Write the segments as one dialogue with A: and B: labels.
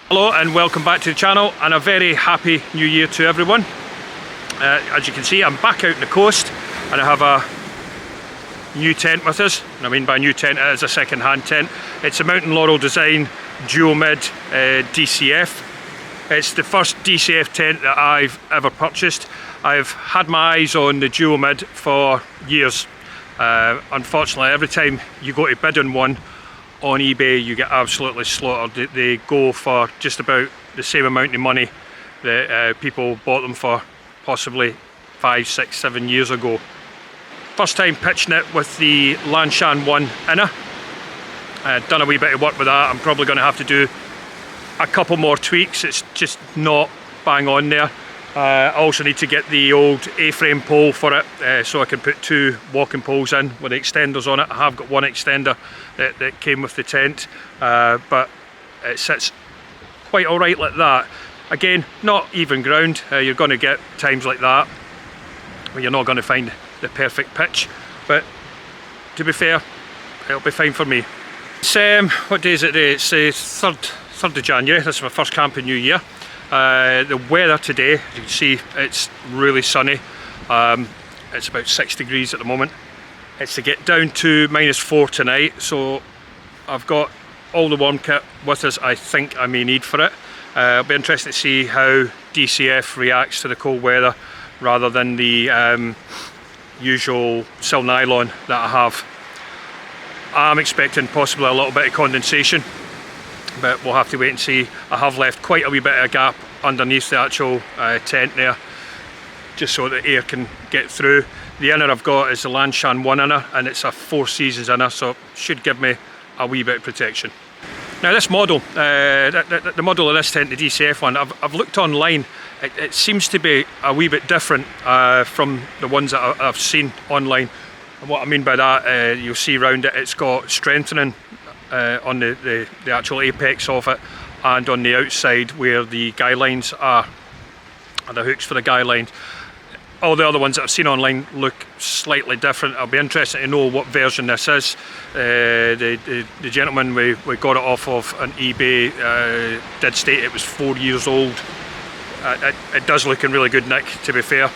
A: Hello and welcome back to the channel, and a very happy new year to everyone. As you can see, I'm back out on the coast and I have a new tent with us. And I mean by new tent, it is a second hand tent. It's a Laurel design Duomid DCF. It's the first DCF tent that I've ever purchased. I've had my eyes on the Duomid for years. Unfortunately, every time you go to bid on one on eBay, you get absolutely slaughtered. They go for just about the same amount of money that people bought them for possibly 5, 6, 7 years ago. First time pitching it with the Lanshan 1 inner. Done a wee bit of work with that. I'm probably going to have to do a couple more tweaks. It's just not bang on there. I also need to get the old A-frame pole for it, so I can put 2 walking poles in with the extenders on it. I have got one extender that came with the tent, but it sits quite alright like that. Again, not even ground. You're going to get times like that when you're not going to find the perfect pitch, but to be fair, it'll be fine for me. It's, what day is it today? It's the 3rd of January. This is my first camp in New Year. The weather today, you can see it's really sunny. It's about 6 degrees at the moment. It's to get down to -4 tonight, so I've got all the warm kit with us I think I may need for it. It'll be interesting to see how DCF reacts to the cold weather rather than the usual sil nylon that I have. I'm expecting possibly a little bit of condensation, but we'll have to wait and see. I have left quite a wee bit of a gap underneath the actual tent there, just so that air can get through. The inner I've got is the Lanshan 1 inner, and it's a 4 seasons inner, so it should give me a wee bit of protection. Now this model, the model of this tent, the DCF one, I've looked online. It seems to be a wee bit different from the ones that I've seen online. And what I mean by that, you'll see around it, it's got strengthening on the actual apex of it, and on the outside where the guy lines are, and the hooks for the guy lines. all the other ones that I've seen online look slightly different. I'll be interested to know what version this is. The gentleman we got it off of on eBay did state it was 4 years old. It does look in really good nick, to be fair.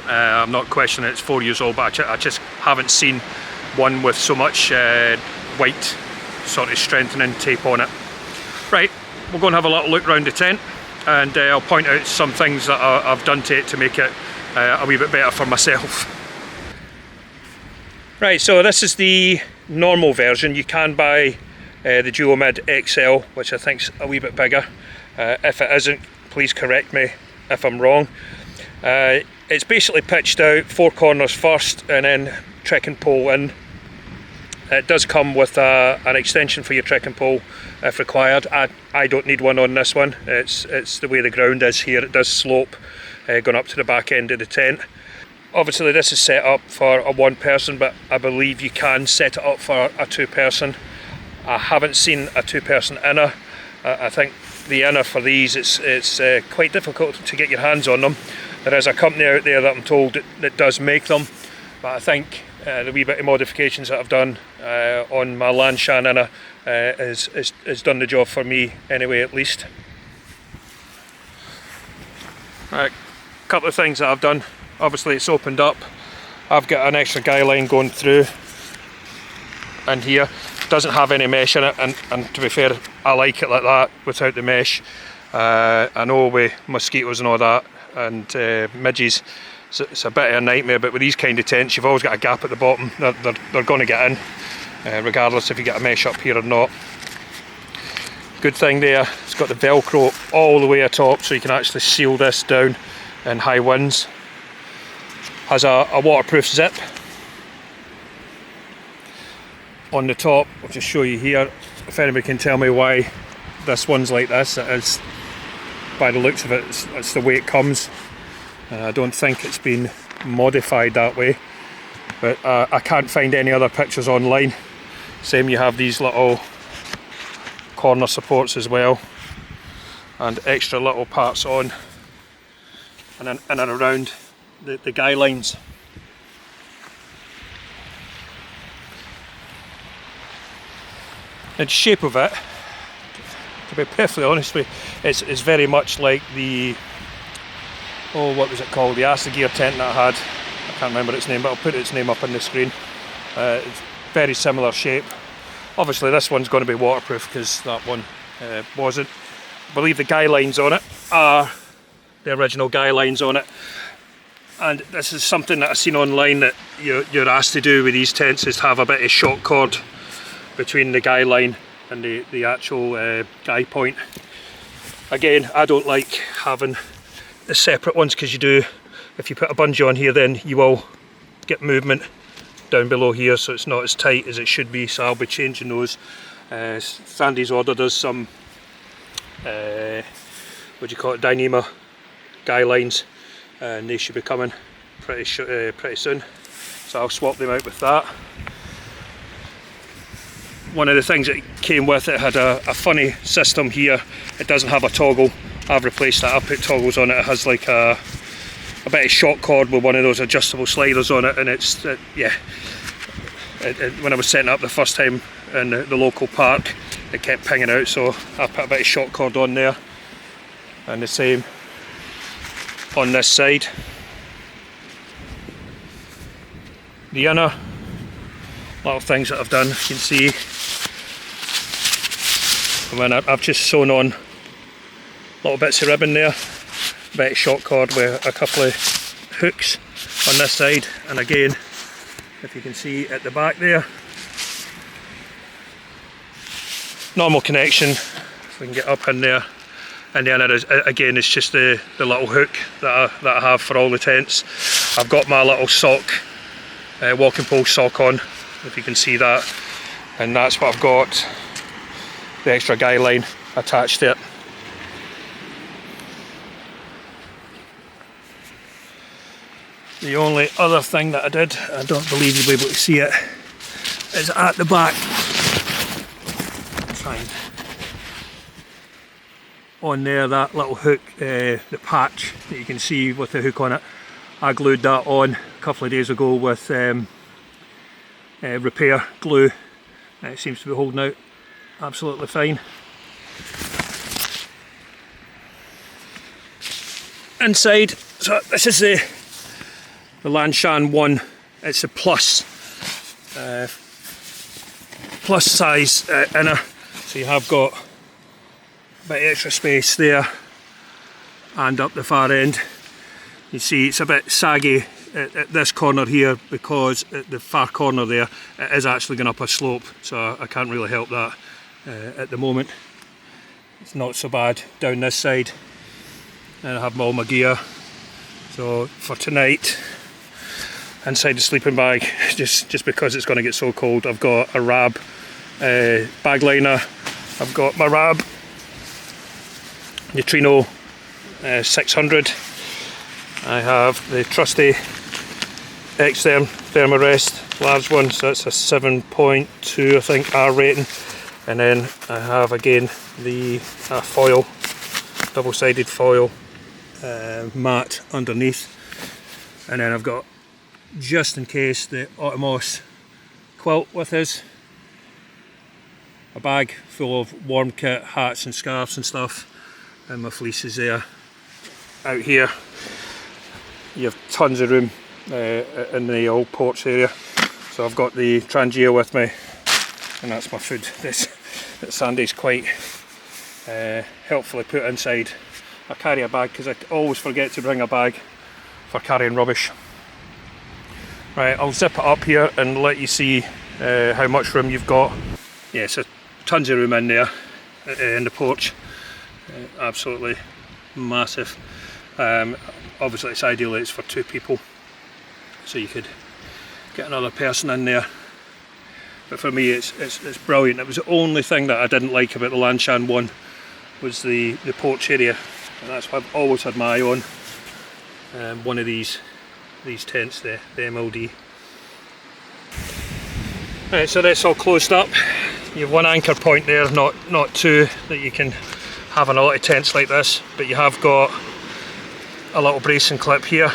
A: I'm not questioning it's 4 years old, but I just haven't seen one with so much white sort of strengthening tape on it. Right, we'll go and have a little look around the tent, and I'll point out some things that I've done to it to make it a wee bit better for myself. Right, so this is the normal version. You can buy the Duomid XL, which I think's a wee bit bigger. If it isn't, please correct me if I'm wrong. It's basically pitched out 4 corners first and then trekking pole in. It does come with an extension for your trekking pole if required. I don't need one on this one. It's the way the ground is here. It does slope going up to the back end of the tent. Obviously this is set up for a 1 person, but I believe you can set it up for a 2 person. I haven't seen a 2 person inner. I think the inner for these, it's quite difficult to get your hands on them. There is a company out there that I'm told that does make them, but I think the wee bit of modifications that I've done on my Lanshan inner has done the job for me anyway, at least. Right, a couple of things that I've done. Obviously it's opened up. I've got an extra guy line going through in here. It doesn't have any mesh in it, and to be fair, I like it like that without the mesh. I know with mosquitoes and all that, and midges, it's a bit of a nightmare, but with these kind of tents you've always got a gap at the bottom. They're going to get in, regardless if you get a mesh up here or not. Good thing there, it's got the Velcro all the way atop, so you can actually seal this down in high winds. Has a waterproof zip on the top. I'll just show you here, if anybody can tell me why this one's like this. It is, by the looks of it, it's the way it comes. I don't think it's been modified that way, but I can't find any other pictures online. Same, you have these little corner supports as well, and extra little parts on and in and around the guy lines. The shape of it, to be perfectly honest with you, it's very much like the, what was it called, the Gear tent that I had. I can't remember its name, but I'll put its name up on the screen. It's very similar shape. Obviously this one's going to be waterproof because that one wasn't. I believe the guy lines on it are the original guy lines on it. And this is something that I've seen online that you're asked to do with these tents, is to have a bit of shock cord between the guy line and the actual guy point. Again, I don't like having the separate ones, because you do, if you put a bungee on here, then you will get movement down below here, so it's not as tight as it should be, so I'll be changing those. Sandy's ordered us some Dyneema guy lines, and they should be coming pretty soon, so I'll swap them out with that. One of the things that came with it had a funny system here. It doesn't have a toggle. I've replaced that. I've put toggles on it. It has like a bit of shock cord with one of those adjustable sliders on it, and it's when I was setting up the first time in the local park, it kept pinging out, so I put a bit of shock cord on there, and the same on this side. The inner little things that I've done, you can see, I've just sewn on little bits of ribbon there, a bit of shock cord with a couple of hooks on this side, and again, if you can see at the back there, normal connection, if we can get up in there. And then again, it's just the little hook that I have for all the tents. I've got my little sock, walking pole sock on, if you can see that, and that's what I've got, the extra guy line attached to it. The only other thing that I did, I don't believe you'll be able to see it, is at the back. Find on there, that little hook, the patch that you can see with the hook on it, I glued that on a couple of days ago with repair glue, and it seems to be holding out absolutely fine. Inside, so this is the Lanshan 1. It's a plus size inner, so you have got a bit extra space there and up the far end. You see it's a bit saggy at this corner here because at the far corner there it is actually going up a slope, so I can't really help that at the moment. It's not so bad down this side, and I have all my gear. So for tonight, inside the sleeping bag, just because it's going to get so cold, I've got a Rab bag liner, I've got my Rab Neutrino 600, I have the trusty Xtherm Thermarest large one, so that's a 7.2 I think R rating, and then I have again the foil, double-sided foil mat underneath, and then I've got, just in case, the Automos quilt with us, a bag full of warm kit, hats and scarves and stuff, and my fleeces there. Out here you have tons of room in the old porch area, so I've got the Trangia with me, and that's my food. This that Sandy's quite helpfully put inside. I carry a bag because I always forget to bring a bag for carrying rubbish. Right, I'll zip it up here and let you see how much room you've got. Yeah, so tons of room in there in the porch, absolutely massive. Obviously it's ideal, it's for 2 people, so you could get another person in there. But for me it's brilliant. It was the only thing that I didn't like about the Lanshan 1 was the porch area, and that's what I've always had my eye on. One of these tents, the MLD. Right, so that's all closed up. You have one anchor point there, not 2, that you can have in a lot of tents like this, but you have got a little bracing clip here,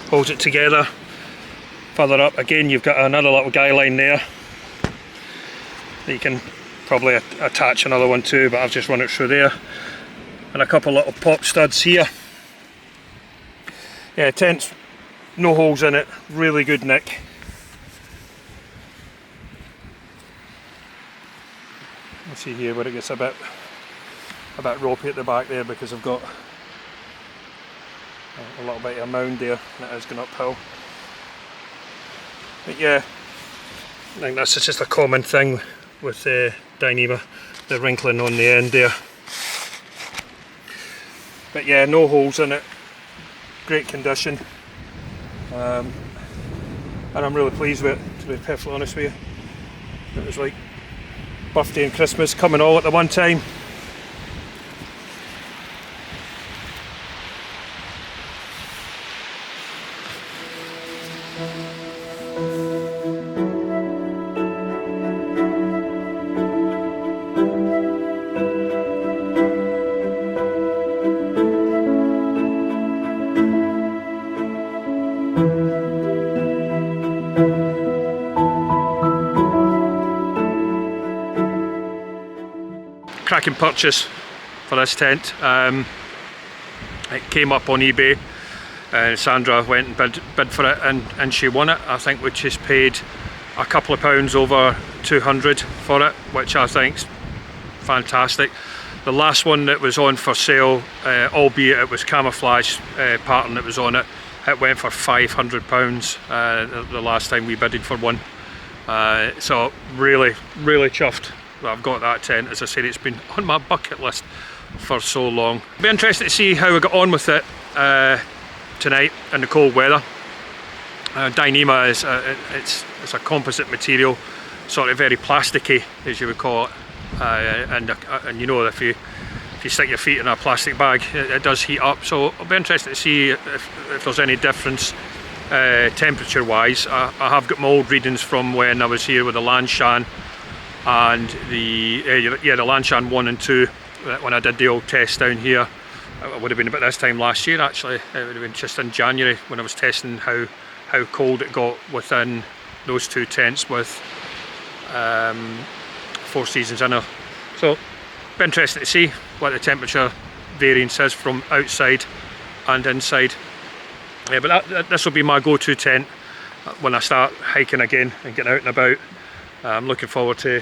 A: holds it together. Further up again you've got another little guy line there that you can probably attach another one to, but I've just run it through there, and a couple little pop studs here. Yeah, tent's no holes in it, really good nick. Let's see here where it gets a bit ropey at the back there, because I've got a little bit of a mound there and it is going uphill. But yeah, I think that's just a common thing with Dyneema, the wrinkling on the end there. But yeah, no holes in it, great condition, and I'm really pleased with it, to be perfectly honest with you. It was like birthday and Christmas coming all at the one time. Cracking purchase for this tent. It came up on eBay, Sandra went and bid for it, and she won it. I think we just paid a couple of pounds over 200 for it, which I think's fantastic. The last one that was on for sale, albeit it was camouflage pattern that was on it, it went for £500 the last time we bidded for one. So really chuffed that I've got that tent. As I said, it's been on my bucket list for so long. I'll be interested to see how we got on with it tonight in the cold weather. Dyneema is it's a composite material, sort of very plasticky as you would call it, and you know, if you stick your feet in a plastic bag, it does heat up. So I'll be interested to see if there's any difference temperature wise. I have got my old readings from when I was here with the Lanshan and the Lanshan 1 and 2, when I did the old test down here it would have been about this time last year actually. It would have been just in January when I was testing how cold it got within those two tents with 4 seasons in there. So it'll be interesting to see what the temperature variance is from outside and inside. Yeah, but this will be my go-to tent when I start hiking again and getting out and about. I'm looking forward to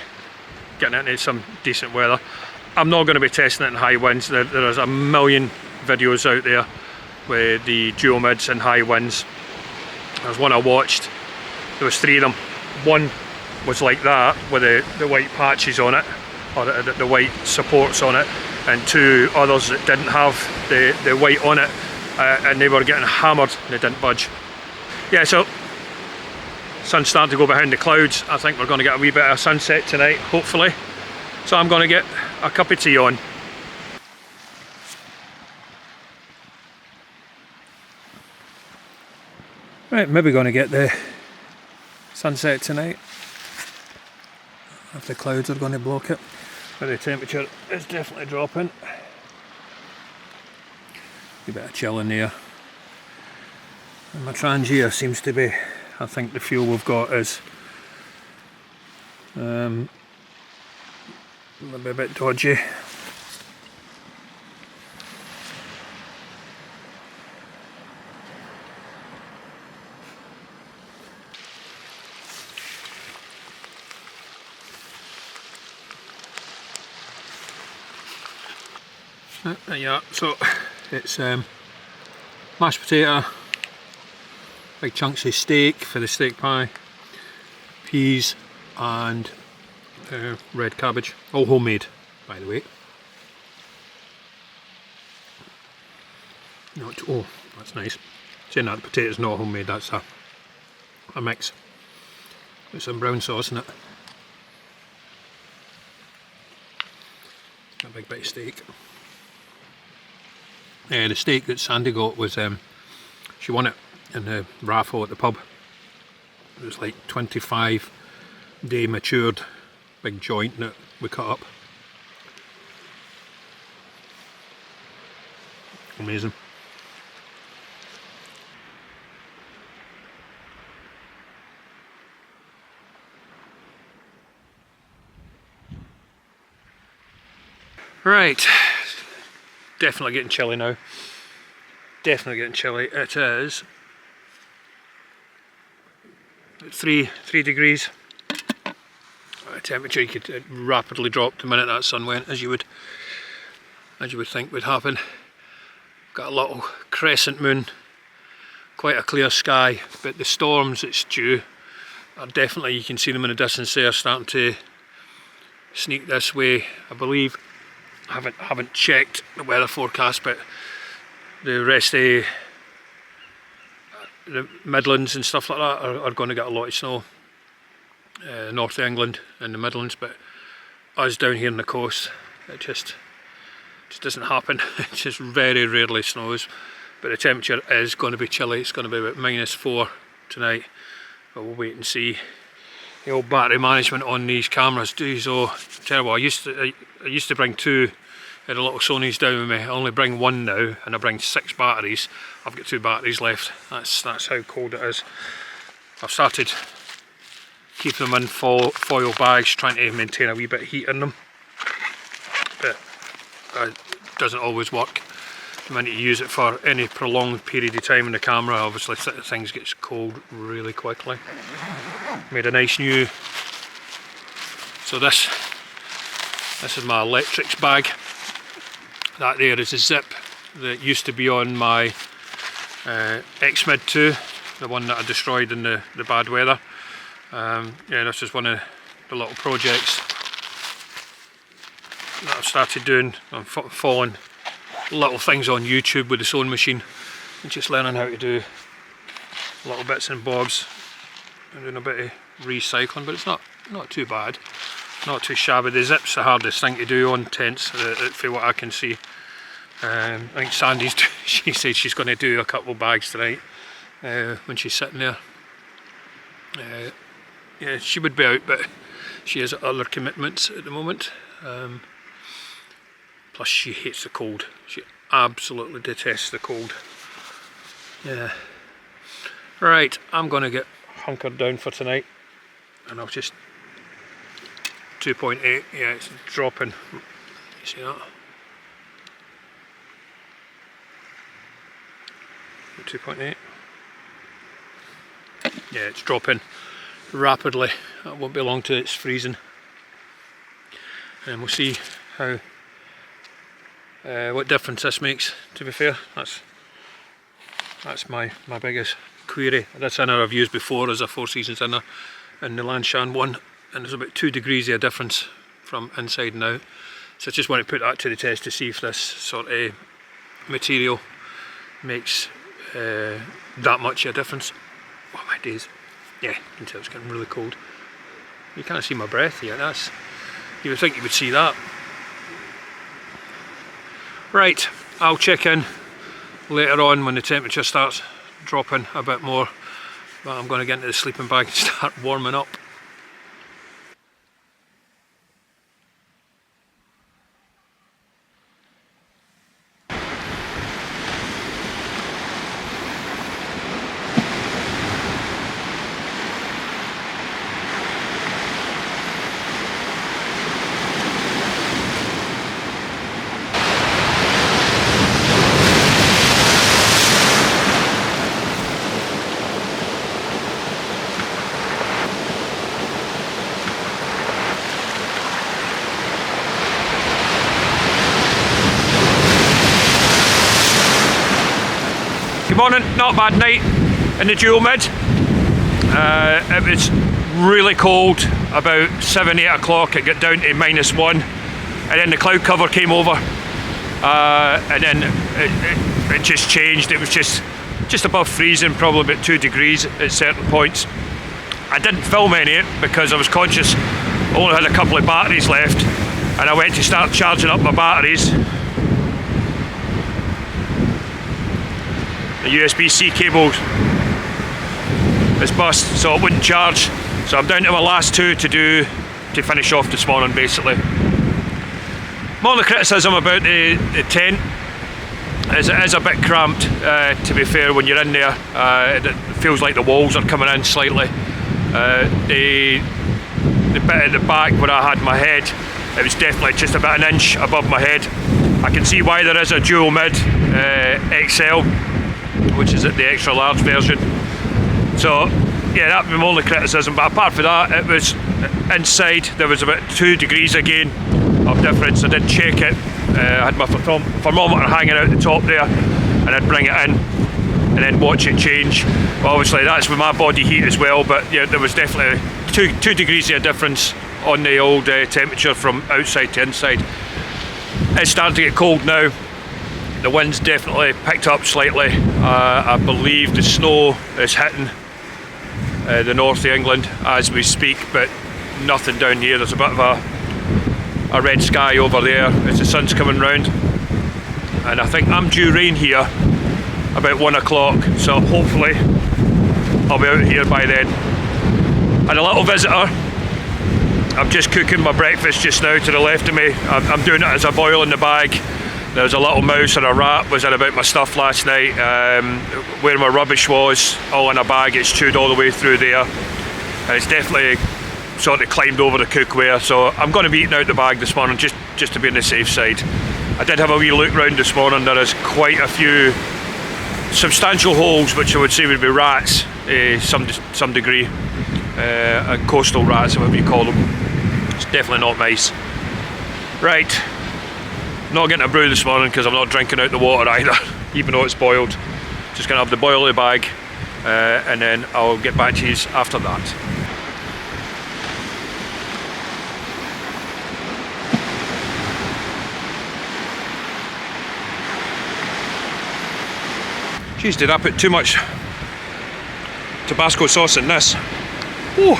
A: getting into some decent weather. I'm not going to be testing it in high winds. There's a million videos out there with the Duomids and high winds. There's one I watched, there was 3 of them. One was like that with the white patches on it, or the white supports on it, and 2 others that didn't have the white on it, and they were getting hammered and they didn't budge. Yeah, so sun's starting to go behind the clouds. I think we're going to get a wee bit of sunset tonight, hopefully. So I'm going to get a cup of tea on. Right, maybe going to get the sunset tonight, if the clouds are going to block it. But the temperature is definitely dropping. A bit of chill in there. And my Trangia seems to be, I think the fuel we've got is maybe a bit dodgy. Yeah, so it's mashed potato, big chunks of steak for the steak pie, peas and red cabbage, all homemade by the way. Oh, that's nice. Saying that the potato's not homemade, that's a mix with some brown sauce in it. A big bit of steak. The steak that Sandy got was, she won it in the raffle at the pub. It was like 25-day matured big joint that we cut up. Amazing. Right. Definitely getting chilly now. Definitely getting chilly. It is 3 degrees. Temperature could rapidly drop the minute that sun went, as you would think would happen. Got a little crescent moon, quite a clear sky, but the storms that's due are definitely, you can see them in the distance there, starting to sneak this way, I believe. I haven't checked the weather forecast, but the rest of the Midlands and stuff like that are going to get a lot of snow. North of England and the Midlands, but us down here on the coast, it just doesn't happen. It just very rarely snows, but the temperature is going to be chilly. It's going to be about -4 tonight, but we'll wait and see. The old battery management on these cameras do so terrible. I used to bring 2 the little Sonys down with me. I only bring 1 now, and I bring 6 batteries. I've got 2 batteries left. That's how cold it is. I've started keeping them in foil bags, trying to maintain a wee bit of heat in them, but it doesn't always work. The minute you use it for any prolonged period of time in the camera, obviously things get cold really quickly. Made a nice new, so this is my electrics bag. That there is a zip that used to be on my X-Mid 2, the one that I destroyed in the bad weather. Yeah, this is one of the little projects that I've started doing. I'm following little things on YouTube with the sewing machine and just learning how to do little bits and bobs and doing a bit of recycling, but it's not too bad, not too shabby. The zip's the hardest thing to do on tents, for what I can see. I think Sandy's, she said she's going to do a couple of bags tonight when she's sitting there. Yeah, she would be out, but she has other commitments at the moment. Plus she hates the cold. She absolutely detest the cold. Yeah. Right, I'm gonna get hunkered down for tonight, and I'll just 2.8. Yeah, it's dropping. You see that? 2.8. Yeah, it's dropping rapidly. That won't be long till it's freezing, and we'll see how what difference this makes. To be fair, that's my biggest query. This inner I've used before as a Four Seasons inner in the Lanshan one, and there's about 2 degrees of difference from inside and out. So I just want to put that to the test to see if this sort of material makes that much of a difference. Oh my days. Yeah, you can tell it's getting really cold. You can't see my breath yet. You would think you would see that. Right, I'll check in later on when the temperature starts dropping a bit more, but I'm going to get into the sleeping bag and start warming up. Good morning, not a bad night in the Duomid. It was really cold, about 7-8 o'clock it got down to -1, and then the cloud cover came over, and then it just changed. It was just above freezing, probably about 2 degrees at certain points. I didn't film any of it because I was conscious I only had a couple of batteries left, and I went to start charging up my batteries. The USB-C cable is bust, so it wouldn't charge. So I'm down to my last 2 to finish off this morning, basically. My only criticism about the tent is it is a bit cramped, to be fair, when you're in there. It feels like the walls are coming in slightly. The bit at the back where I had my head, it was definitely just about an inch above my head. I can see why there is a Duomid XL, which is the extra large version. So yeah, that would be my only criticism, but apart from that, it was inside, there was about 2 degrees again of difference. I did check it, I had my thermometer hanging out the top there, and I'd bring it in and then watch it change. But obviously that's with my body heat as well, but yeah, there was definitely 2 degrees of difference on the old temperature from outside to inside. It's starting to get cold now. The wind's definitely picked up slightly. I believe the snow is hitting the north of England as we speak, but nothing down here. There's a bit of a red sky over there as the sun's coming round, and I think I'm due rain here about 1 o'clock, so hopefully I'll be out here by then. And a little visitor. I'm just cooking my breakfast just now to the left of me. I'm doing it as a boil in the bag. There was a little mouse and a rat was in about my stuff last night. Where my rubbish was, all in a bag, it's chewed all the way through there. And it's definitely sort of climbed over the cookware, so I'm going to be eating out the bag this morning just to be on the safe side. I did have a wee look round this morning. There is quite a few substantial holes, which I would say would be rats, some degree, and coastal rats, whatever you call them. It's definitely not mice. Right. Not getting a brew this morning because I'm not drinking out the water either, even though it's boiled. Just going to have the boil of the bag, and then I'll get back to you after that. Jeez, did I put too much Tabasco sauce in this? Ooh.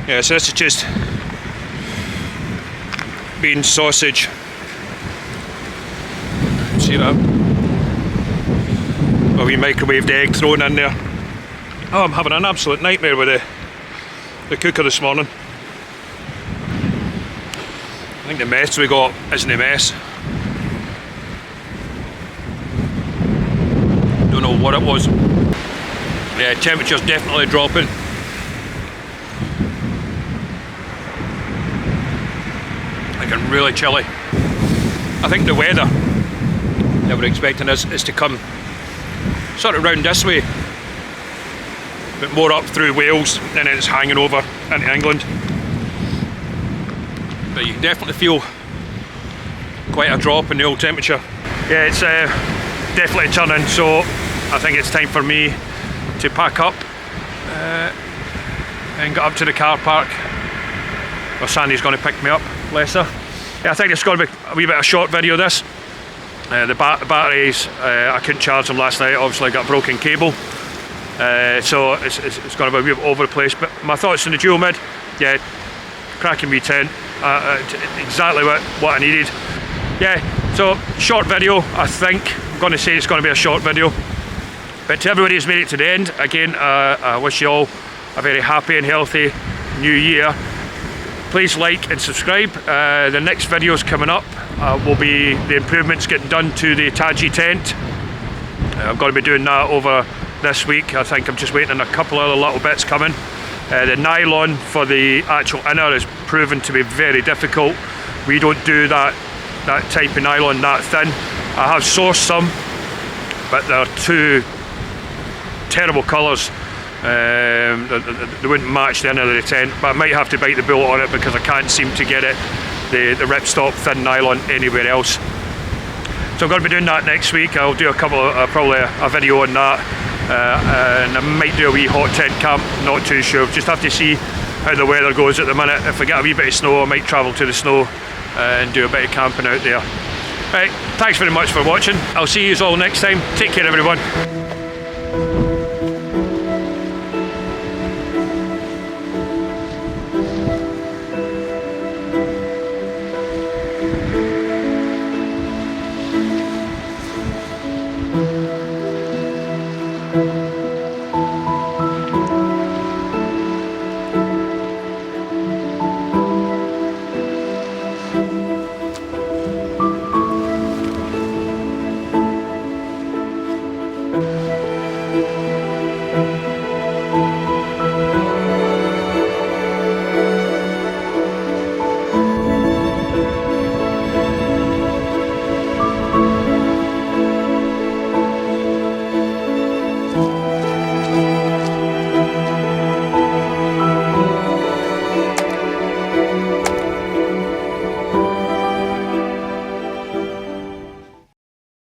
A: Yeah, so this is just bean sausage. See that? A wee microwaved egg thrown in there. Oh, I'm having an absolute nightmare with the cooker this morning. I think the mess we got isn't a mess. Don't know what it was. Yeah, temperature's definitely dropping. Looking really chilly. I think the weather that we're expecting is to come sort of round this way, but more up through Wales, and then it's hanging over into England. But you can definitely feel quite a drop in the old temperature. Yeah, it's definitely turning, so I think it's time for me to pack up and get up to the car park. Well, Sandy's going to pick me up, bless her. Yeah, I think it's going to be a wee bit of a short video, this. The batteries, I couldn't charge them last night, obviously I got a broken cable. So it's going to be a wee bit over the place. But my thoughts on the Duomid, yeah, cracking wee tent, exactly what I needed. Yeah, so short video, I think. I'm going to say it's going to be a short video. But to everybody who's made it to the end, again, I wish you all a very happy and healthy new year. Please like and subscribe. The next videos coming up will be the improvements getting done to the Taji tent. I'm going to be doing that over this week. I think I'm just waiting on a couple other little bits coming. The nylon for the actual inner is proven to be very difficult. We don't do that type of nylon that thin. I have sourced some, but they're two terrible colours. They wouldn't match the inner of the tent, but I might have to bite the bullet on it because I can't seem to get it, the ripstop thin nylon, anywhere else. So I'm going to be doing that next week. I'll do a couple of, probably a video on that, and I might do a wee hot tent camp, not too sure. Just have to see how the weather goes at the minute. If we get a wee bit of snow, I might travel to the snow and do a bit of camping out there. Right, thanks very much for watching. I'll see you all next time. Take care, everyone.